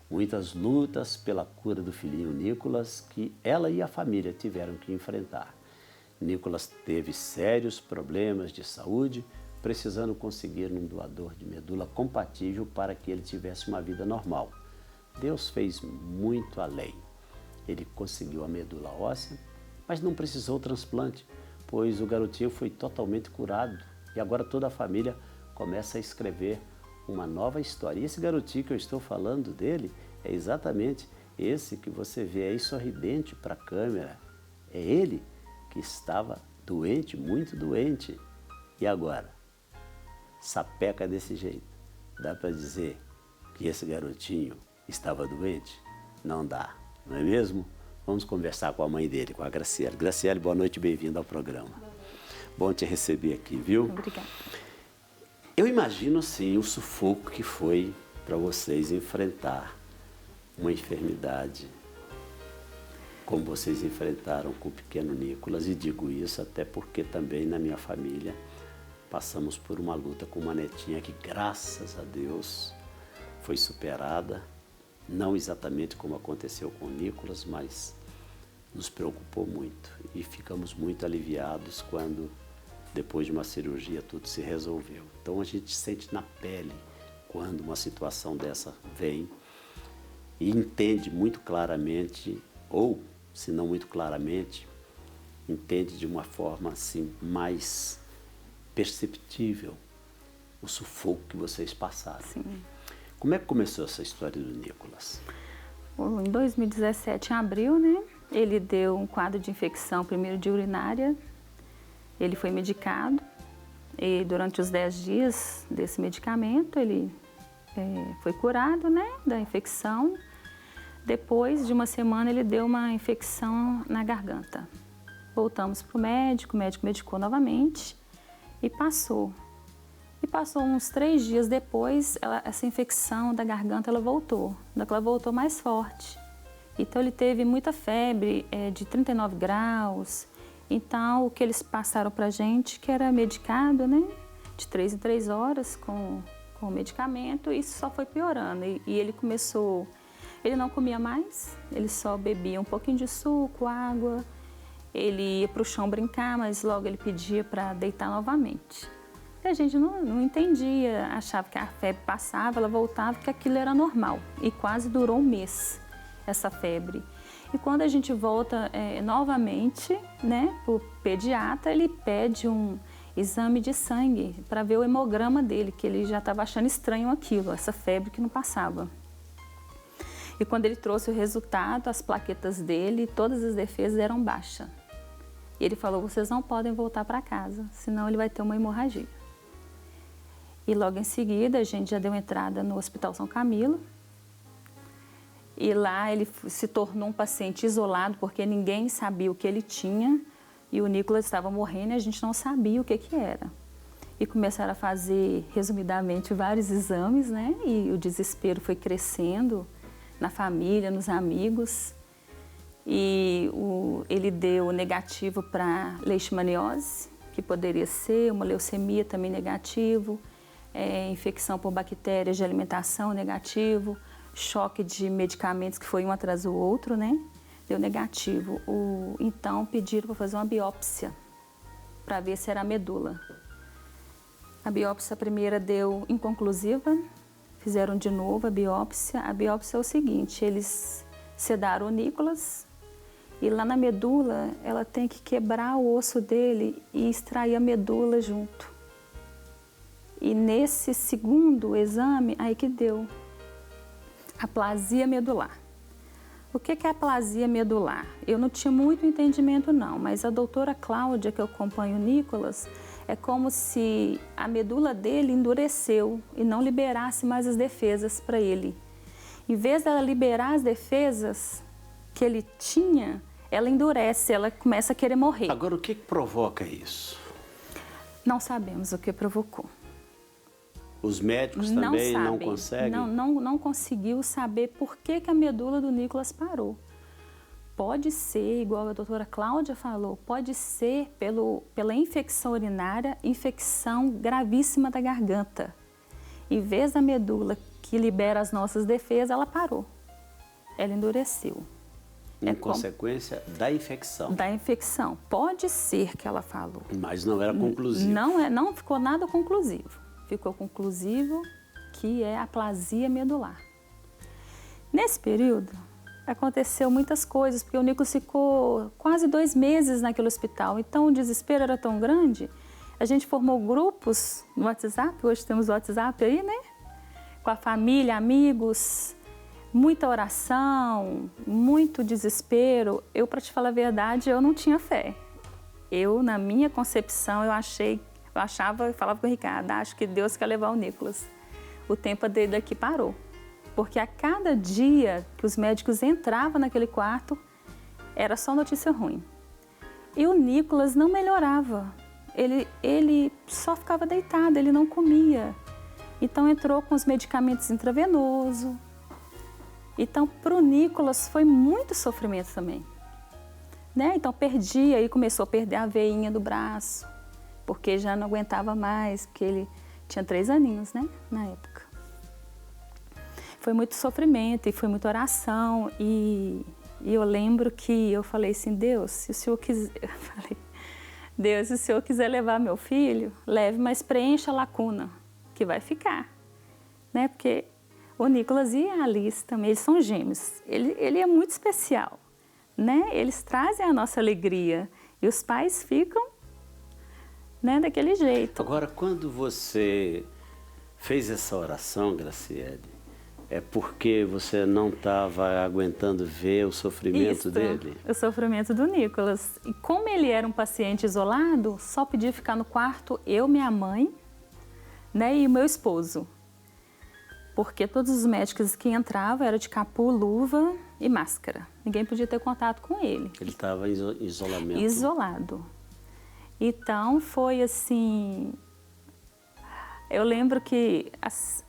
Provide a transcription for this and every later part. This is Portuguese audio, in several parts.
muitas lutas pela cura do filhinho Nicolas que ela e a família tiveram que enfrentar. Nicolas teve sérios problemas de saúde, precisando conseguir um doador de medula compatível para que ele tivesse uma vida normal. Deus fez muito além. Ele conseguiu a medula óssea, mas não precisou transplante, pois o garotinho foi totalmente curado e agora toda a família começa a escrever uma nova história. E esse garotinho que eu estou falando dele é exatamente esse que você vê aí sorridente para a câmera. É ele que estava doente, muito doente. E agora? Sapeca desse jeito. Dá para dizer que esse garotinho estava doente? Não dá, não é mesmo? Vamos conversar com a mãe dele, com a Graciele. Graciele, boa noite, bem-vinda ao programa. Bom te receber aqui, viu? Obrigada. Eu imagino, sim, o sufoco que foi para vocês enfrentar uma enfermidade como vocês enfrentaram com o pequeno Nicolas. E digo isso até porque também na minha família passamos por uma luta com uma netinha que, graças a Deus, foi superada. Não exatamente como aconteceu com o Nicolas, mas nos preocupou muito. E ficamos muito aliviados quando, depois de uma cirurgia, tudo se resolveu. Então a gente sente na pele quando uma situação dessa vem e entende muito claramente, ou se não muito claramente, entende de uma forma assim mais perceptível o sufoco que vocês passaram. Sim. Como é que começou essa história do Nicolas? Bom, em 2017, em abril, né, ele deu um quadro de infecção, primeiro de urinária. Ele foi medicado e durante os 10 dias desse medicamento ele foi curado, né, da infecção. Depois de uma semana ele deu uma infecção na garganta. Voltamos para o médico medicou novamente e passou. E passou uns 3 dias depois, essa infecção da garganta ela voltou. Ela voltou mais forte. Então ele teve muita febre, de 39 graus. Então o que eles passaram pra gente, que era medicado, né? De 3 em 3 horas com o medicamento, e isso só foi piorando. E ele começou, ele não comia mais, ele só bebia um pouquinho de suco, água. Ele ia pro chão brincar, mas logo ele pedia para deitar novamente. A gente não entendia, achava que a febre passava, ela voltava, que aquilo era normal. E quase durou um mês, essa febre. E quando a gente volta novamente, né, o pediatra, ele pede um exame de sangue para ver o hemograma dele, que ele já estava achando estranho aquilo, essa febre que não passava. E quando ele trouxe o resultado, as plaquetas dele, todas as defesas eram baixas. E ele falou, vocês não podem voltar para casa, senão ele vai ter uma hemorragia. E logo em seguida, a gente já deu entrada no Hospital São Camilo. E lá ele se tornou um paciente isolado, porque ninguém sabia o que ele tinha. E o Nicolas estava morrendo e a gente não sabia o que era. E começaram a fazer, resumidamente, vários exames, né? E o desespero foi crescendo na família, nos amigos. E ele deu negativo para leishmaniose, que poderia ser, uma leucemia também negativo. Infecção por bactérias de alimentação, negativo, choque de medicamentos que foi um atrás do outro, né? Deu negativo. Então pediram para fazer uma biópsia para ver se era a medula. A biópsia primeira deu inconclusiva, fizeram de novo a biópsia. A biópsia é o seguinte, eles sedaram o Nicolas e lá na medula ela tem que quebrar o osso dele e extrair a medula junto. E nesse segundo exame, aí que deu aplasia medular. O que é aplasia medular? Eu não tinha muito entendimento não, mas a doutora Cláudia, que eu acompanho o Nicolas, é como se a medula dele endureceu e não liberasse mais as defesas para ele. Em vez dela liberar as defesas que ele tinha, ela endurece, ela começa a querer morrer. Agora, o que provoca isso? Não sabemos o que provocou. Os médicos também não conseguem? Não conseguiu saber por que a medula do Nicolas parou. Pode ser, igual a doutora Cláudia falou, pode ser pela infecção urinária, infecção gravíssima da garganta. Em vez da medula que libera as nossas defesas, ela parou. ela endureceu. Em consequência da infecção. Da infecção. Pode ser que ela falou. Mas não era conclusivo. Não ficou nada conclusivo. Ficou conclusivo que é aplasia medular. Nesse período, aconteceu muitas coisas, porque o Nicolas ficou quase 2 meses naquele hospital. Então, o desespero era tão grande, a gente formou grupos no WhatsApp, hoje temos o WhatsApp aí, né? Com a família, amigos, muita oração, muito desespero. Eu, para te falar a verdade, eu não tinha fé. Eu, na minha concepção, eu falava com o Ricardo, acho que Deus quer levar o Nicolas. O tempo dele daqui parou. Porque a cada dia que os médicos entravam naquele quarto, era só notícia ruim. E o Nicolas não melhorava. Ele só ficava deitado, ele não comia. Então entrou com os medicamentos intravenosos. Então para o Nicolas foi muito sofrimento também. Né? Então perdia, e começou a perder a veinha do braço, porque já não aguentava mais, porque ele tinha 3 aninhos, né, na época. Foi muito sofrimento e foi muita oração, e eu lembro que eu falei assim, Deus, se o Senhor quiser, Deus, se o Senhor quiser levar meu filho, leve, mas preencha a lacuna, que vai ficar, né, porque o Nicolas e a Alice também, eles são gêmeos, ele é muito especial, né, eles trazem a nossa alegria, e os pais ficam, né, daquele jeito. Agora, quando você fez essa oração, Graciele, é porque você não estava aguentando ver o sofrimento dele? O sofrimento do Nicolas. E como ele era um paciente isolado, só podia ficar no quarto eu, minha mãe, né, e o meu esposo. Porque todos os médicos que entravam eram de capuz, luva e máscara. Ninguém podia ter contato com ele. Ele estava em isolamento? Isolado. Então foi assim... Eu lembro que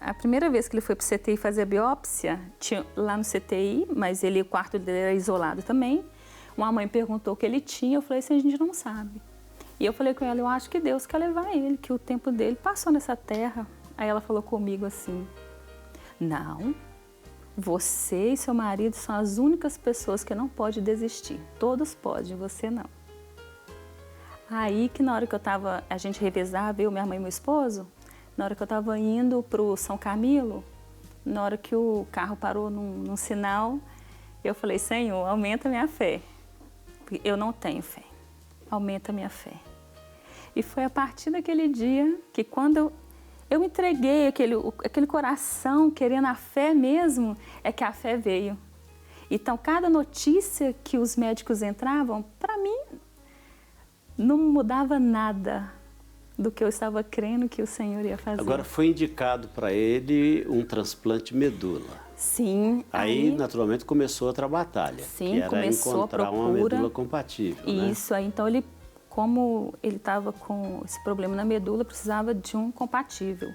a primeira vez que ele foi para o CTI fazer a biópsia, tinha lá no CTI, mas o quarto dele era isolado também. Uma mãe perguntou o que ele tinha, eu falei assim, a gente não sabe. E eu falei com ela, eu acho que Deus quer levar ele, que o tempo dele passou nessa terra. Aí ela falou comigo assim, não, você e seu marido são as únicas pessoas que não podem desistir. Todos podem, você não. Aí que na hora que a gente revezava, eu, minha mãe e meu esposo, na hora que eu estava indo para o São Camilo, na hora que o carro parou num sinal, eu falei, Senhor, aumenta a minha fé. Porque eu não tenho fé. Aumenta a minha fé. E foi a partir daquele dia que quando eu entreguei aquele coração querendo a fé mesmo, é que a fé veio. Então, cada notícia que os médicos entravam, para mim, não mudava nada do que eu estava crendo que o Senhor ia fazer. Agora, foi indicado para ele um transplante de medula. Sim. Aí, naturalmente, começou outra batalha. Sim, que era começou encontrar a procura. uma medula compatível. Isso, né? aí, então, como ele estava com esse problema na medula, precisava de um compatível.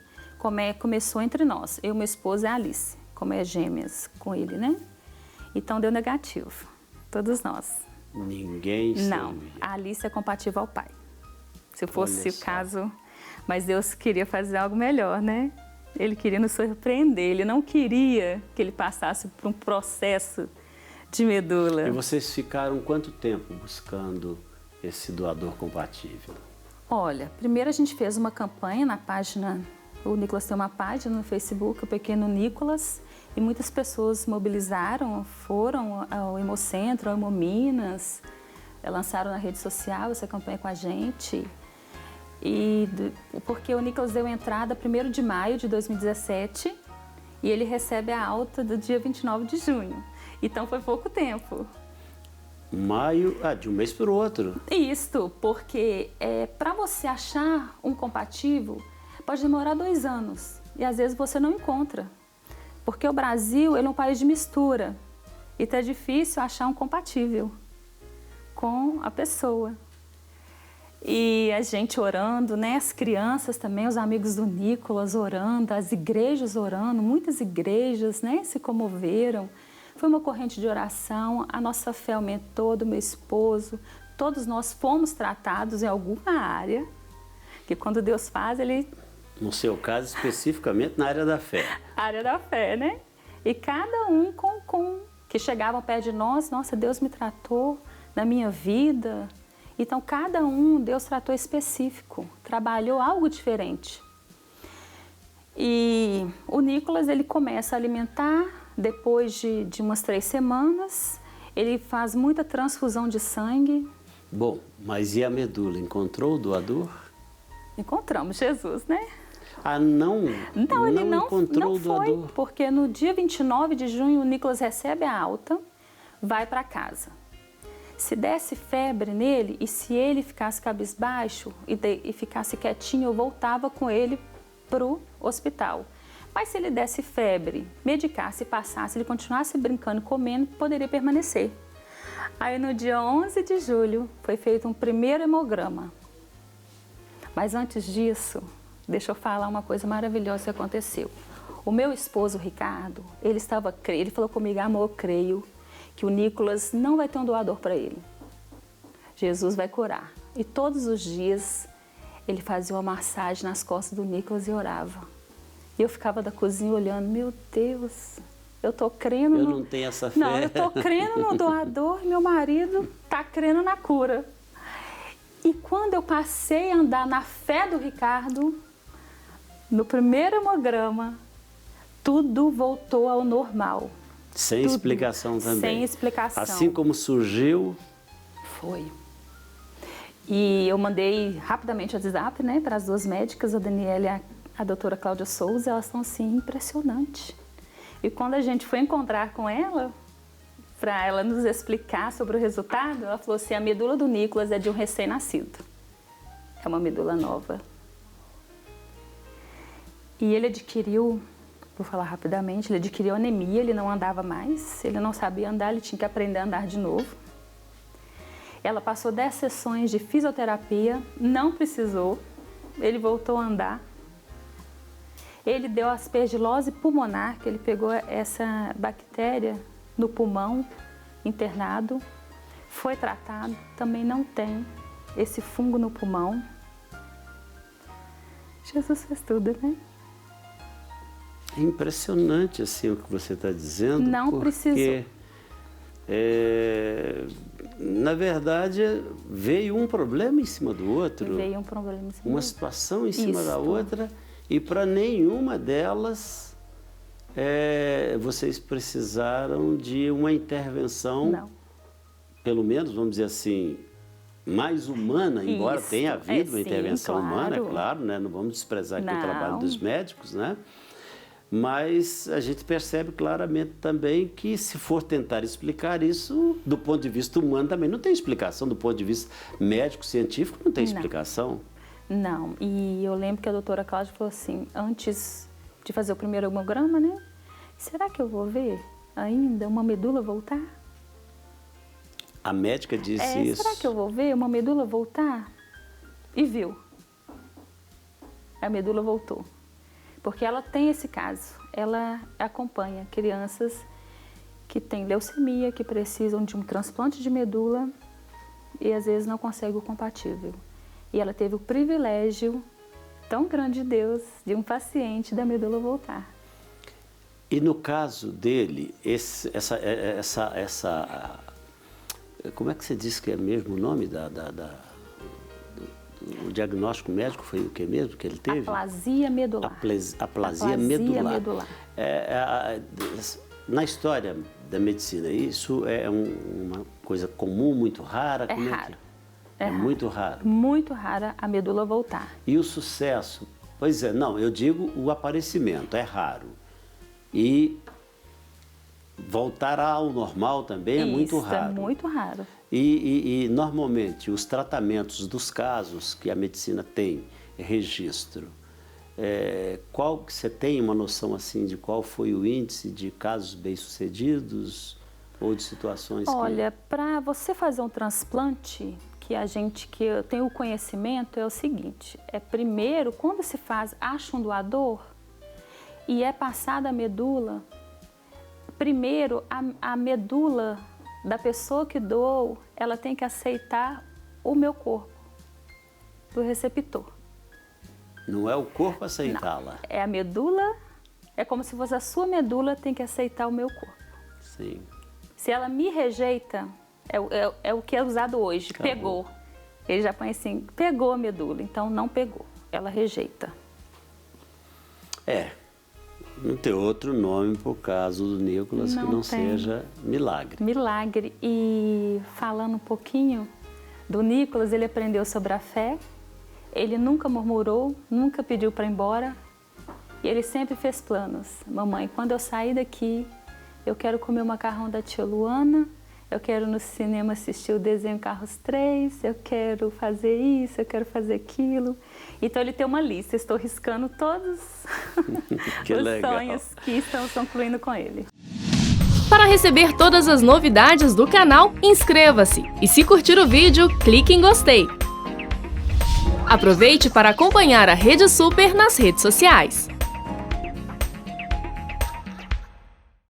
Começou entre nós, eu, meu esposo e a Alice, como é gêmeas com ele, né? Então, deu negativo, todos nós. Ninguém sabia. Não, a Alice é compatível ao pai. Se fosse o caso, mas Deus queria fazer algo melhor, né? Ele queria nos surpreender, ele não queria que ele passasse por um processo de medula. E vocês ficaram quanto tempo buscando esse doador compatível? Olha, primeiro a gente fez uma campanha na página, o Nicolas tem uma página no Facebook, o Pequeno Nicolas, e muitas pessoas mobilizaram, foram ao Hemocentro, ao Hemominas, lançaram na rede social essa campanha com a gente. Porque o Nicolas deu entrada 1º de maio de 2017 e ele recebe a alta do dia 29 de junho. Então foi pouco tempo. Maio, de um mês para o outro. Isso, porque para você achar um compatível pode demorar 2 anos e às vezes você não encontra. Porque o Brasil ele é um país de mistura, então é difícil achar um compatível com a pessoa. E a gente orando, né? As crianças também, os amigos do Nicolas orando, as igrejas orando, muitas igrejas, né, se comoveram. Foi uma corrente de oração, a nossa fé aumentou, do meu esposo, todos nós fomos tratados em alguma área, que quando Deus faz, Ele... No seu caso, especificamente na área da fé. Área da fé, né? E cada um com que chegavam perto de nós, nossa, Deus me tratou na minha vida. Então, cada um, Deus tratou específico, trabalhou algo diferente. E o Nicolas, ele começa a alimentar depois de umas 3 semanas, ele faz muita transfusão de sangue. Bom, mas e a medula? Encontrou o doador? Encontramos Jesus, né? Ah, não? Então, ele não encontrou o foi, doador? porque no dia 29 de junho o Nicolas recebe a alta, vai para casa. Se desse febre nele e se ele ficasse cabisbaixo e ficasse quietinho, eu voltava com ele para o hospital. Mas se ele desse febre, medicasse, passasse, ele continuasse brincando, comendo, poderia permanecer. Aí no dia 11 de julho foi feito um primeiro hemograma. Mas antes disso, deixa eu falar uma coisa maravilhosa que aconteceu. O meu esposo, Ricardo, ele falou comigo, amor, eu creio que o Nicolas não vai ter um doador para ele. Jesus vai curar. E todos os dias ele fazia uma massagem nas costas do Nicolas e orava. E eu ficava da cozinha olhando, meu Deus, eu tô crendo Eu não tenho essa fé. Não, eu tô crendo no doador e meu marido tá crendo na cura. E quando eu passei a andar na fé do Ricardo, no primeiro hemograma, tudo voltou ao normal. Sem Tudo. explicação também. Sem explicação. Assim como surgiu... Foi. E eu mandei rapidamente o WhatsApp, né, para as 2 médicas, a Daniela e a doutora Cláudia Souza, elas estão assim, impressionantes. E quando a gente foi encontrar com ela, para ela nos explicar sobre o resultado, ela falou assim, a medula do Nicolas é de um recém-nascido. É uma medula nova. E ele adquiriu, vou falar rapidamente, ele adquiriu anemia, ele não andava mais, ele não sabia andar, ele tinha que aprender a andar de novo. Ela passou 10 sessões de fisioterapia, não precisou, ele voltou a andar. Ele deu aspergilose pulmonar, que ele pegou essa bactéria no pulmão, internado, foi tratado, também não tem esse fungo no pulmão. Jesus fez tudo, né? É impressionante assim o que você está dizendo. Não porque, precisou. Na verdade, veio um problema em cima do outro. Veio um problema em cima do Uma outro. situação em cima da Isto. outra. E para nenhuma delas, vocês precisaram de uma intervenção, Não. pelo menos, vamos dizer assim, mais humana, embora Isso. tenha havido uma Sim, intervenção humana, é claro. claro, né? Não vamos desprezar aqui o Não. trabalho dos médicos, né? Mas a gente percebe claramente também que se for tentar explicar isso, do ponto de vista humano também não tem explicação, do ponto de vista médico, científico, não tem explicação. Não, e eu lembro que a doutora Cláudia falou assim, antes de fazer o primeiro hemograma, né? Será que eu vou ver ainda uma medula voltar? A médica disse isso. Será que eu vou ver uma medula voltar? E viu. A medula voltou. Porque ela tem esse caso. Ela acompanha crianças que têm leucemia, que precisam de um transplante de medula e às vezes não conseguem o compatível. E ela teve o privilégio tão grande de Deus, de um paciente da medula voltar. E no caso dele, como é que você disse que é mesmo o nome o diagnóstico médico foi o que mesmo que ele teve? Aplasia medular. Aplasia medular. Na história da medicina, isso é uma coisa comum, muito rara? É raro. É muito raro. Muito rara a medula voltar. E o sucesso? Pois é, não, eu digo o aparecimento, é raro. E voltar ao normal também é muito raro. Isso, é muito raro. E normalmente os tratamentos dos casos que a medicina tem registro, qual você tem uma noção assim de qual foi o índice de casos bem-sucedidos ou de situações Olha, para você fazer um transplante, que eu tenho o conhecimento, é o seguinte, primeiro, quando se acha um doador e é passada a medula, primeiro a medula da pessoa que doou, ela tem que aceitar o meu corpo, do receptor. Não é o corpo aceitá-la? É a medula, é como se fosse a sua medula tem que aceitar o meu corpo. Sim. Se ela me rejeita, é o que é usado hoje, Acabou. Pegou. Ele já põe assim, pegou a medula, então não pegou, ela rejeita. Não tem outro nome pro caso do Nicolas que não seja milagre. Milagre. E falando um pouquinho do Nicolas, ele aprendeu sobre a fé, ele nunca murmurou, nunca pediu para ir embora, e ele sempre fez planos. Mamãe, quando eu sair daqui, eu quero comer o macarrão da tia Luana, eu quero no cinema assistir o desenho Carros 3, eu quero fazer isso, eu quero fazer aquilo. Então ele tem uma lista, estou riscando todos os sonhos que estamos concluindo com ele. Para receber todas as novidades do canal, inscreva-se e se curtir o vídeo, clique em gostei. Aproveite para acompanhar a Rede Super nas redes sociais.